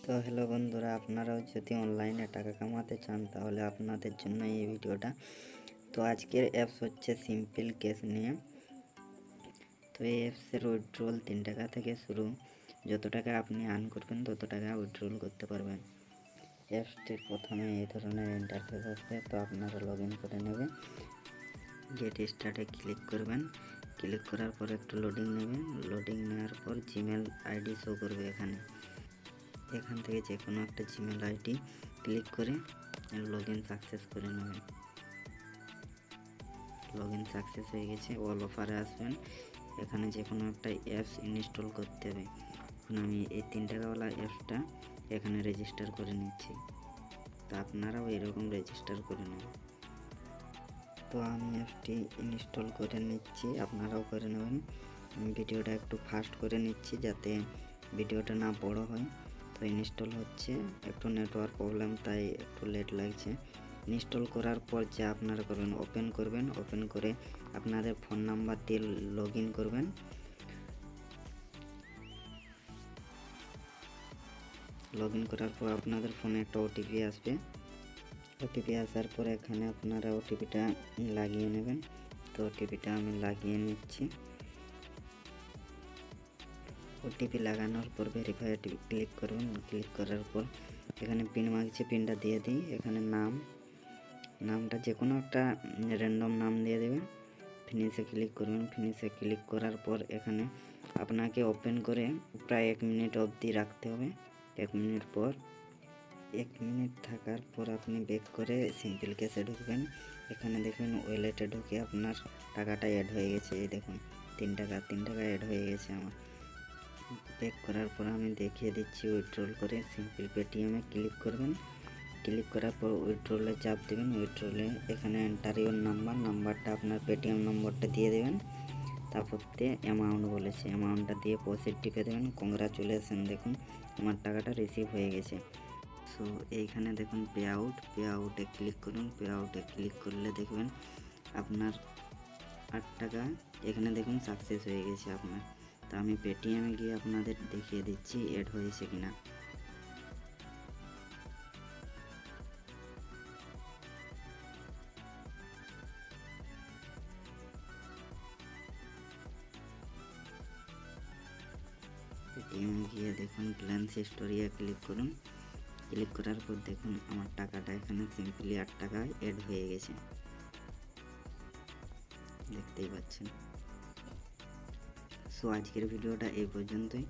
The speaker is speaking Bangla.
তো হ্যালো বন্ধুরা, আপনারাও যদি অনলাইনে টাকা কামাতে চান তাহলে আপনাদের জন্য এই ভিডিওটা। তো আজকের অ্যাপস হচ্ছে সিম্পল ক্যাশ নিয়ে। তো এই অ্যাপসের উইথড্রল 3 টাকা থেকে শুরু। যত টাকা আপনি আর্ন করবেন তত টাকা উইথড্রল করতে পারবেন। অ্যাপসটির প্রথমে এই ধরনের ইন্টারফেস আসবে। তো আপনারা লগ ইন করে নেবেন। গেট স্টার্টে ক্লিক করবেন। ক্লিক করার পর একটু লোডিং নেবেন। লোডিং নেওয়ার পর জিমেল আইডি শো করবে। এখান থেকে যে কোনো একটা জিমেল আইডি ক্লিক করে লগ ইন সাকসেস করে নেবেন। লগ ইন সাকসেস হয়ে গেছে। অল অফারে আসবেন। এখানে যে কোনো একটা অ্যাপস ইনস্টল করতে হবে। এখন আমি এই 3 টাকাওয়ালা অ্যাপসটা এখানে রেজিস্টার করে নিচ্ছি। তো আপনারাও এরকম রেজিস্টার করে নেবেন। তো আমি অ্যাপসটি ইনস্টল করে নিচ্ছি, আপনারাও করে নেবেন। আমি ভিডিওটা একটু ফাস্ট করে নিচ্ছি যাতে ভিডিওটা না বড় হয়। তো ইনস্টল হচ্ছে, একটু নেটওয়ার্ক প্রবলেম তাই একটু লেট লাগছে। ইনস্টল করার পর যা আপনারা করবেন, ওপেন করে আপনাদের ফোন নাম্বার দিয়ে লগ ইন করবেন। লগ ইন করার পর আপনাদের ফোনে একটা ওটিপি আসবে। ওটিপি আসার পর এখানে আপনারা ওটিপিটা লাগিয়ে নেবেন। তো ওটিপিটা আমি লাগিয়ে নিচ্ছি। ওটিপি লাগানোর পর ভেরিফাই ওটিপি ক্লিক করবেন। ক্লিক করার পর এখানে পিন মাগছে, পিনটা দিয়ে দিই। এখানে নামটা যে কোনো একটা র্যান্ডম নাম দিয়ে দেবেন। ফিনিশে ক্লিক করবেন। ফিনিশে ক্লিক করার পর এখানে আপনাকে ওপেন করে প্রায় 1 মিনিট অবধি রাখতে হবে। 1 মিনিট থাকার পর আপনি ব্যাক করে সিম্পল ক্যাশে ঢুকবেন। এখানে দেখবেন ওয়ালেটে ঢুকে আপনার টাকাটা অ্যাড হয়ে গেছে। এই দেখুন 3 টাকা অ্যাড হয়ে গেছে আমার। ব্যাক করার পর আমি দেখিয়ে দিচ্ছি উইথড্রল করে। সিম্পল পেটিএমে ক্লিক করবেন। ক্লিক করার পর উইথড্রলে চাপ দেবেন। উইথড্রলে এখানে এন্টার ইউর নাম্বারটা আপনার পেটিএম নম্বরটা দিয়ে দেবেন। তারপর অ্যামাউন্ট বলেছে, অ্যামাউন্টটা দিয়ে প্রসিড টিপে দেবেন। কংগ্রাচুলেশন, দেখুন আমার টাকাটা রিসিভ হয়ে গেছে। সো এইখানে দেখুন পে আউটে ক্লিক করুন। পে আউটে ক্লিক করলে দেখবেন আপনার 8 টাকা এখানে দেখুন সাকসেস হয়ে গেছে আপনার। তো আমি পেটিএমে গিয়ে আপনাদের দেখিয়ে দিচ্ছি অ্যাড হয়েছে কিনা। পেটিএমে গিয়ে দেখুন ব্যালেন্স হিস্টোরিয়া ক্লিক করুন। ক্লিক করার পর দেখুন আমার টাকাটা এখানে সিম্পলি 8 টাকা অ্যাড হয়ে গেছে, দেখতেই পাচ্ছেন। সো আজকের ভিডিওটা এই পর্যন্তই।